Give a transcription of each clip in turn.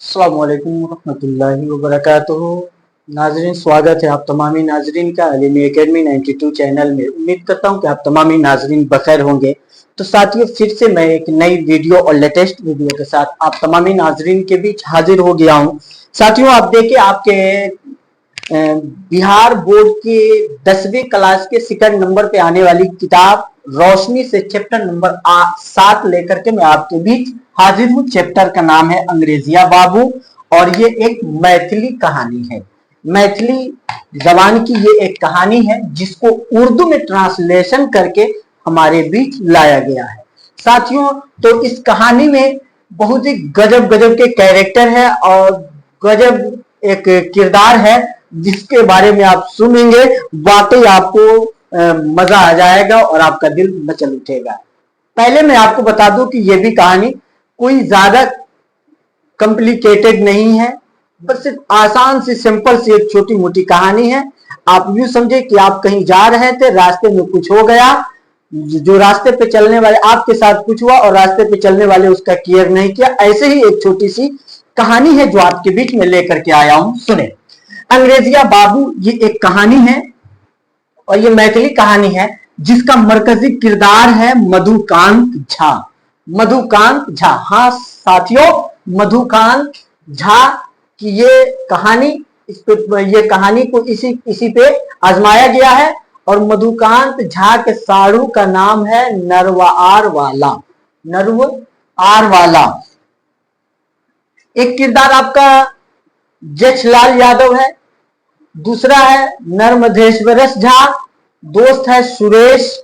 अस्सलाम वालेकुम रहमतुल्लाहि व बरकातुहू। नाजरीन, स्वागत है आप तमामी नाजरीन का अलीमी एकेडमी 92 चैनल में। उम्मीद करता हूं कि आप तमामी नाजरीन बखैर होंगे। तो साथियों, फिर से मैं एक नई वीडियो और लेटेस्ट वीडियो के साथ आप तमामी नाजरीन के बीच हाजिर हो गया हूं। साथियों, आप देखिए, आपके बिहार बोर्ड के 10वीं क्लास के सेकंड नंबर पे आने वाली किताब रोशनी से चैप्टर नंबर 7 लेकर के मैं आपके बीच हाजिर हूँ। चैप्टर का नाम है अंग्रेजिया बाबू और ये एक मैथिली कहानी है। मैथिली जबान की ये एक कहानी है जिसको उर्दू में ट्रांसलेशन करके हमारे बीच लाया गया है। साथियों, तो इस कहानी में बहुत ही गजब गजब के कैरेक्टर है और गजब एक किरदार है जिसके बारे में आप सुनेंगे, वाकई आपको मजा आ जाएगा और आपका दिल मचल उठेगा। पहले मैं आपको बता दूं कि यह भी कहानी कोई ज्यादा कॉम्प्लिकेटेड नहीं है, बस सिर्फ आसान सी सिंपल सी एक छोटी मोटी कहानी है। आप यूं समझे कि आप कहीं जा रहे थे, रास्ते में कुछ हो गया, जो रास्ते पे चलने वाले आपके साथ कुछ हुआ और रास्ते पे चलने वाले उसका केयर नहीं किया। ऐसे ही एक छोटी सी कहानी है जो आपके बीच में लेकर के आया हूं, सुने। अंग्रेजिया बाबू ये एक कहानी है और ये मैथिली कहानी है जिसका मरकजी किरदार है मधुकांत झा। मधुकांत झा, हाँ साथियों, मधुकांत झा की ये कहानी, ये कहानी को इसी पे आजमाया गया है और मधुकांत झा के साड़ू का नाम है नरवार वाला। नरवार वाला। एक किरदार आपका जेठलाल यादव है, दूसरा है नर्मधेश्वरस झा, दोस्त है सुरेश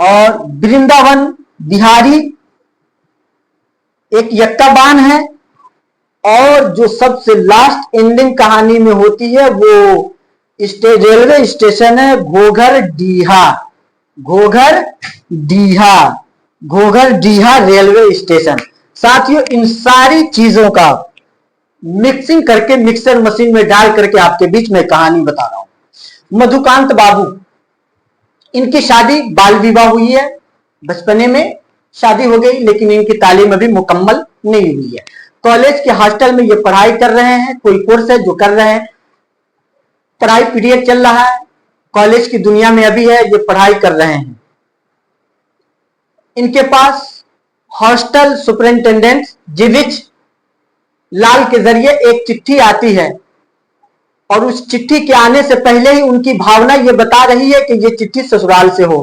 और वृंदावन बिहारी एक यक्काबान है और जो सबसे लास्ट एंडिंग कहानी में होती है वो रेलवे स्टेशन है Ghoghardiha. Ghoghardiha railway station. साथियों, इन सारी चीजों का मिक्सिंग करके मिक्सर मशीन में डाल करके आपके बीच में कहानी बता रहा हूं। मधुकांत बाबू, इनकी शादी बाल विवाह हुई है, बचपने में शादी हो गई, लेकिन इनकी तालीम अभी मुकम्मल नहीं हुई है। कॉलेज के हॉस्टल में ये पढ़ाई कर रहे हैं, कोई कोर्स है जो कर रहे हैं, पढ़ाई पीरियड चल रहा है, कॉलेज की दुनिया में अभी है, ये पढ़ाई कर रहे हैं। इनके पास हॉस्टल सुपरिंटेंडेंट जीविच लाल के जरिए एक चिट्ठी आती है और उस चिट्ठी के आने से पहले ही उनकी भावना ये बता रही है कि ये चिट्ठी ससुराल से हो।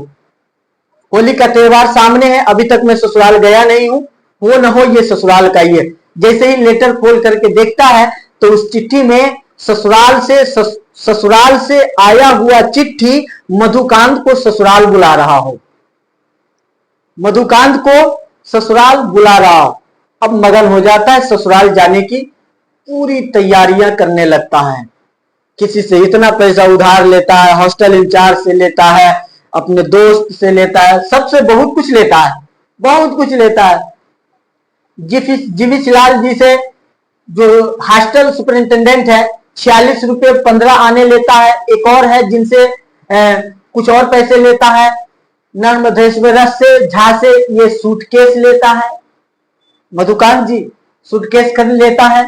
होली का त्योहार सामने है, अभी तक मैं ससुराल गया नहीं हूं, हो न हो ये ससुराल का ही है। जैसे ही लेटर खोल करके देखता है तो उस चिट्ठी में ससुराल से आया हुआ चिट्ठी मधुकांत को ससुराल बुला रहा हो। मधुकांत को ससुराल बुला रहा हो। अब मगन हो जाता है, ससुराल जाने की पूरी तैयारियां करने लगता है। किसी से इतना पैसा उधार लेता है, हॉस्टल इंचार्ज से लेता है, अपने दोस्त से लेता है, सबसे बहुत कुछ लेता है, बहुत कुछ लेता है। जीविश लाल जी से, जो हॉस्टल सुपरिंटेंडेंट है, 46 रुपये 15 आने लेता है। एक और है जिनसे कुछ और पैसे लेता है। नर्मधेश्वरस से, झा से ये सूटकेस लेता है। मधुकांत जी सूटकेस खरीद लेता है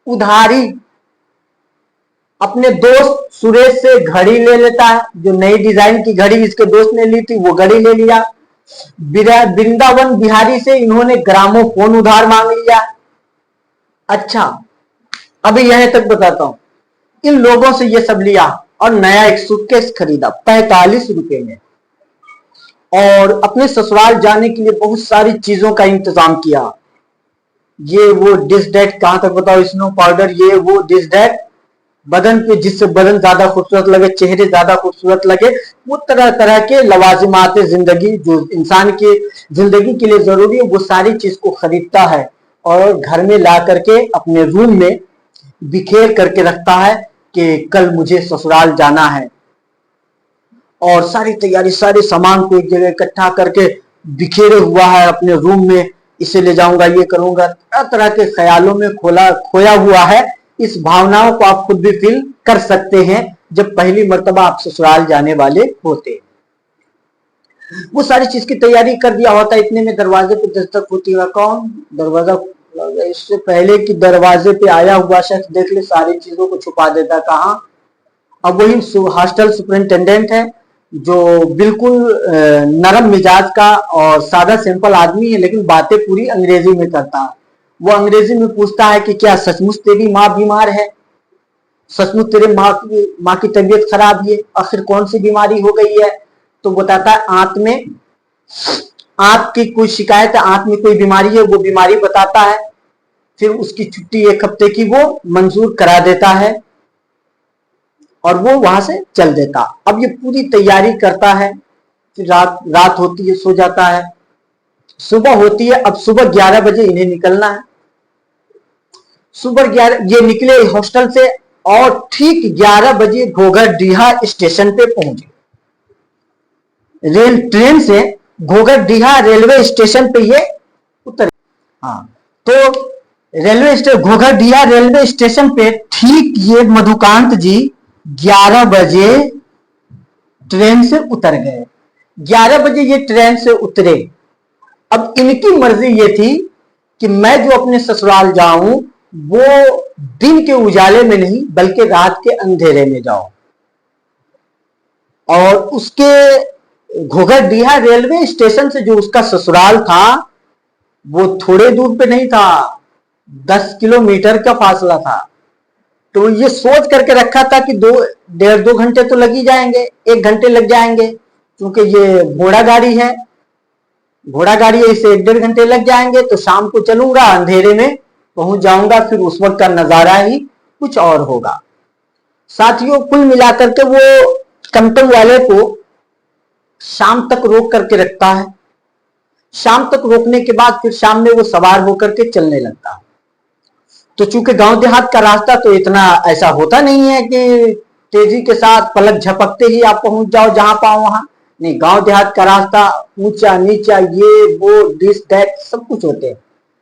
उधारी। अपने दोस्त सुरेश से घड़ी ले लेता है, जो नई डिजाइन की घड़ी इसके दोस्त ने ली थी वो घड़ी ले लिया। वृंदावन बिहारी से इन्होंने ग्रामोफोन उधार मांग लिया। अच्छा, अभी यहां तक बताता हूं। इन लोगों से ये सब लिया और नया एक सूटकेस खरीदा 45 रुपए में और अपने ससुराल जाने के लिए बहुत सारी चीजों का इंतजाम किया। ये वो डिश डेट, कहां तक बताओ, स्नो पाउडर, ये वो डिश डेट, बदन पे जिससे बदन ज्यादा खूबसूरत लगे, चेहरे ज्यादा खूबसूरत लगे, वो तरह तरह के लवाजिमात जिंदगी जो इंसान की जिंदगी के लिए जरूरी है, वो सारी चीज को खरीदता है और घर में ला करके अपने रूम में बिखेर करके रखता है कि कल मुझे ससुराल जाना है। और सारी तैयारी, सारे सामान को एक जगह इकट्ठा करके बिखेरे हुआ है अपने रूम में। इसे ले जाऊंगा, ये करूंगा, तरह तरह के ख्यालों में खोया हुआ है। इस भावनाओं को आप खुद भी फील कर सकते हैं जब पहली मर्तबा आप ससुराल जाने वाले होते। वो सारी चीज की तैयारी कर दिया होता है। इतने में दरवाजे पे दस्तक होती है। कौन? दरवाजा खुला। इससे पहले कि दरवाजे पे आया हुआ शख्स देख ले, सारी चीजों को छुपा देता। कहाँ? अब वही हॉस्टल सुपरिंटेंडेंट है, जो बिल्कुल नरम मिजाज का और सादा सिंपल आदमी है, लेकिन बातें पूरी अंग्रेजी में करता है। वो अंग्रेजी में पूछता है कि क्या सचमुच तेरी माँ बीमार है? सचमुच तेरे माँ की तबीयत खराब है? आखिर कौन सी बीमारी हो गई है? तो बताता है आंत की कोई शिकायत है, आंत में कोई बीमारी है, वो बीमारी बताता है। फिर उसकी छुट्टी 1 हफ्ते की वो मंजूर करा देता है और वो वहां से चल देता। अब ये पूरी तैयारी करता है। फिर रात होती है, सो जाता है। सुबह होती है। अब सुबह 11 बजे इन्हें निकलना है। सुबह 11 ये निकले हॉस्टल से और ठीक 11 बजे घोघरडीहा स्टेशन पे पहुंचे। ट्रेन से घोघरडीहा रेलवे स्टेशन पे ये उतरे। हाँ, तो घोघरडीहा रेलवे स्टेशन पे ठीक ये मधुकांत जी 11 बजे ट्रेन से उतर गए। 11 बजे ये ट्रेन से उतरे। अब इनकी मर्जी ये थी कि मैं जो अपने ससुराल जाऊं वो दिन के उजाले में नहीं बल्कि रात के अंधेरे में जाऊं। और उसके घोघरडीहा रेलवे स्टेशन से जो उसका ससुराल था वो थोड़े दूर पे नहीं था, 10 किलोमीटर का फासला था। तो ये सोच करके रखा था कि 1.5-2 घंटे तो लग ही जाएंगे, 1 घंटे लग जाएंगे, क्योंकि ये घोड़ा गाड़ी है, इससे 1-1.5 घंटे लग जाएंगे। तो शाम को चलूंगा, अंधेरे में पहुंच जाऊंगा, फिर उस वक्त का नजारा ही कुछ और होगा। साथियों, कुल मिलाकर के वो टमटम वाले को शाम तक रोक करके रखता है। शाम तक रोकने के बाद फिर शाम में वो सवार होकर के चलने लगता है। तो चूंकि गांव देहात का रास्ता तो इतना ऐसा होता नहीं है कि तेजी के साथ पलक झपकते ही आप पहुंच जाओ जहां पाओ वहां। नहीं, गांव देहात का रास्ता ऊंचा नीचा, ये वो डिस दैट सब कुछ होते हैं।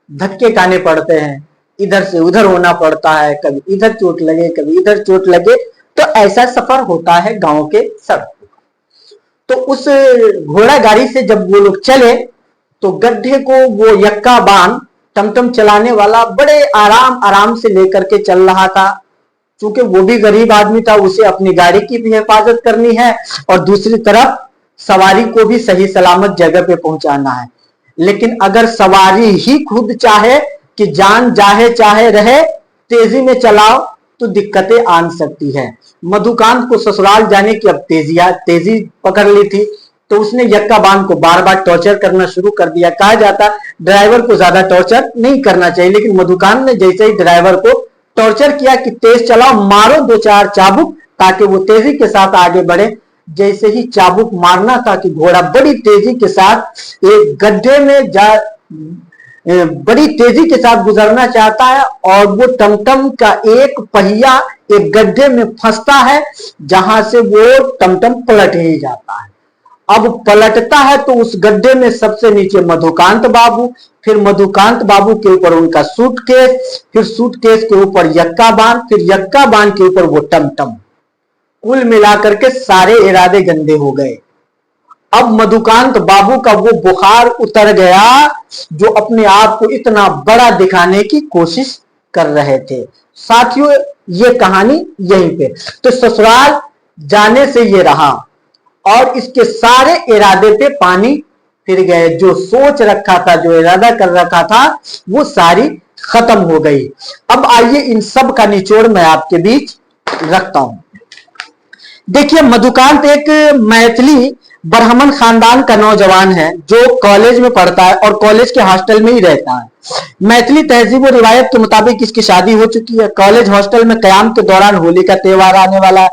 धक्के खाने पड़ते हैं, इधर से उधर होना पड़ता है, कभी इधर चोट लगे कभी इधर चोट लगे। तो ऐसा सफर होता है गांव के सड़क। तो उस घोड़ा गाड़ी से जब वो लोग चले तो गड्ढे को वो यक्का बान टमटम चलाने वाला बड़े आराम से लेकर के चल रहा था। क्योंकि वो भी गरीब आदमी था, उसे अपनी गाड़ी की भी हिफाजत करनी है और दूसरी तरफ सवारी को भी सही सलामत जगह पे पहुंचाना है। लेकिन अगर सवारी ही खुद चाहे कि जान जाहे चाहे रहे, तेजी में चलाओ तो दिक्कतें आ सकती है। मधुकांत को ससुराल जाने की अब तेजी पकड़ ली थी, तो उसने यक्का बान को बार बार टॉर्चर करना शुरू कर दिया। कहा जाता ड्राइवर को ज्यादा टॉर्चर नहीं करना चाहिए, लेकिन मधुकांत ने जैसे ही ड्राइवर को टॉर्चर किया कि तेज चलाओ, मारो 2-4 चाबुक ताकि वो तेजी के साथ आगे बढ़े। जैसे ही चाबुक मारना था कि घोड़ा बड़ी तेजी के साथ एक गड्ढे में बड़ी तेजी के साथ गुजरना चाहता है और वो टमटम का एक पहिया एक गड्ढे में फंसता है, जहां से वो टमटम पलट ही जाता है। अब पलटता है तो उस गड्ढे में सबसे नीचे मधुकांत बाबू, फिर मधुकांत बाबू के ऊपर उनका सूटकेस, फिर सूटकेस के ऊपर यक्का बान, फिर यक्का बान के ऊपर वो टमटम। कुल मिलाकर के सारे इरादे गंदे हो गए। अब मधुकांत बाबू का वो बुखार उतर गया जो अपने आप को इतना बड़ा दिखाने की कोशिश कर रहे थे। साथियों, ये कहानी यहीं पे। तो ससुराल जाने से ये रहा और इसके सारे इरादे पे पानी फिर गए। जो सोच रखा था, जो इरादा कर रखा था, वो सारी खत्म हो गई। अब आइए इन सब का निचोड़ मैं आपके बीच रखता हूं। देखिए, मधुकांत एक मैथिली ब्राह्मण खानदान का नौजवान है जो कॉलेज में पढ़ता है और कॉलेज के हॉस्टल में ही रहता है। मैथिली तहजीब और रिवायत के मुताबिक इसकी शादी हो चुकी है। कॉलेज हॉस्टल में कयाम के दौरान होली का त्योहार आने वाला है।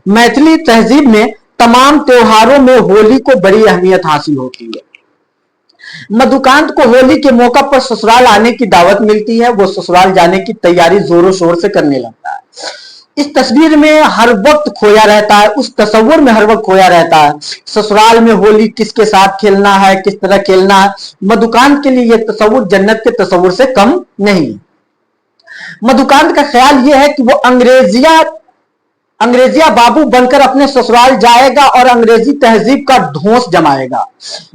मैथिली तहजीब में तमाम त्योहारों में होली को बड़ी अहमियत हासिल होती है। मधुकांत को होली के मौका पर ससुराल आने की दावत मिलती है। वो ससुराल जाने की तैयारी जोरों शोर से करने लगता है। इस तस्वीर में हर वक्त खोया रहता है, उस तस्वुर में हर वक्त खोया रहता है। ससुराल में होली किसके साथ खेलना है, किस तरह खेलना है। मधुकांत के लिए यह तस्वुर जन्नत के तस्वुर से कम नहीं। मधुकांत का ख्याल यह है कि वो अंग्रेजिया बाबू बनकर अपने ससुराल जाएगा और अंग्रेजी तहजीब का ढोंस जमाएगा।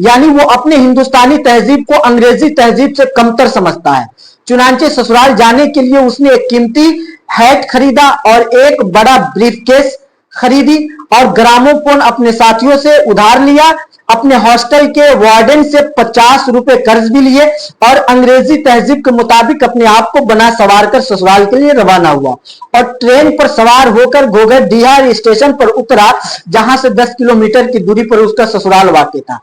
यानी वो अपने हिंदुस्तानी तहजीब को अंग्रेजी तहजीब से कमतर समझता है। चुनांचे ससुराल जाने के लिए उसने एक कीमती हैट खरीदा और एक बड़ा ब्रीफकेस खरीदी और ग्रामोफोन अपने साथियों से उधार लिया। अपने हॉस्टल के वार्डन से 50 रुपए कर्ज भी लिए और अंग्रेजी तहजीब के मुताबिक अपने आप को बना सवार कर ससुराल के लिए रवाना हुआ और ट्रेन पर सवार होकर घोघरडीहा स्टेशन पर उतरा, जहां से 10 किलोमीटर की दूरी पर उसका ससुराल वाक़ था।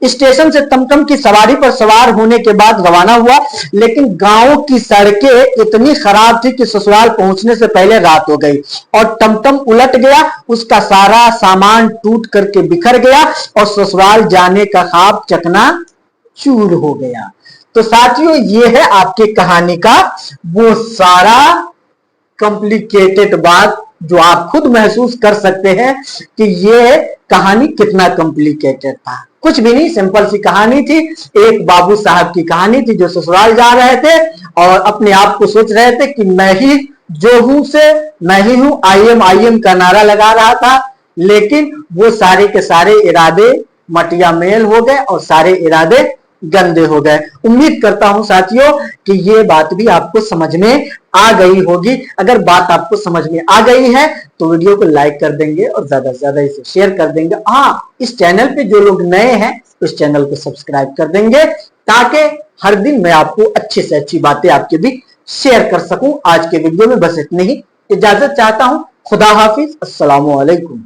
स्टेशन से टमटम की सवारी पर सवार होने के बाद रवाना हुआ, लेकिन गांव की सड़कें इतनी खराब थी कि ससुराल पहुंचने से पहले रात हो गई और टमटम उलट गया। उसका सारा सामान टूट करके बिखर गया और ससुराल जाने का ख्वाब चकना चूर हो गया। तो साथियों, ये है आपकी कहानी का वो सारा कॉम्प्लिकेटेड बात जो आप खुद महसूस कर सकते हैं कि ये कहानी कितना कॉम्प्लिकेटेड था। कुछ भी नहीं, सिंपल सी कहानी थी। एक बाबू साहब की कहानी थी जो ससुराल जा रहे थे और अपने आप को सोच रहे थे कि मैं ही जो हूं से मैं ही हूं, आई एम का नारा लगा रहा था, लेकिन वो सारे के सारे इरादे मटिया मेल हो गए और सारे इरादे गंदे हो गए। उम्मीद करता हूं साथियों कि ये बात भी आपको समझ में आ गई होगी। अगर बात आपको समझ में आ गई है तो वीडियो को लाइक कर देंगे और ज्यादा से ज्यादा इसे शेयर कर देंगे। हाँ, इस चैनल पे जो लोग नए हैं इस चैनल को सब्सक्राइब कर देंगे ताकि हर दिन मैं आपको अच्छी से अच्छी बातें आपके बीच शेयर कर सकूं। आज के वीडियो में बस इतनी ही इजाजत चाहता हूं। खुदा हाफिज, अस्सलामु अलैकुम।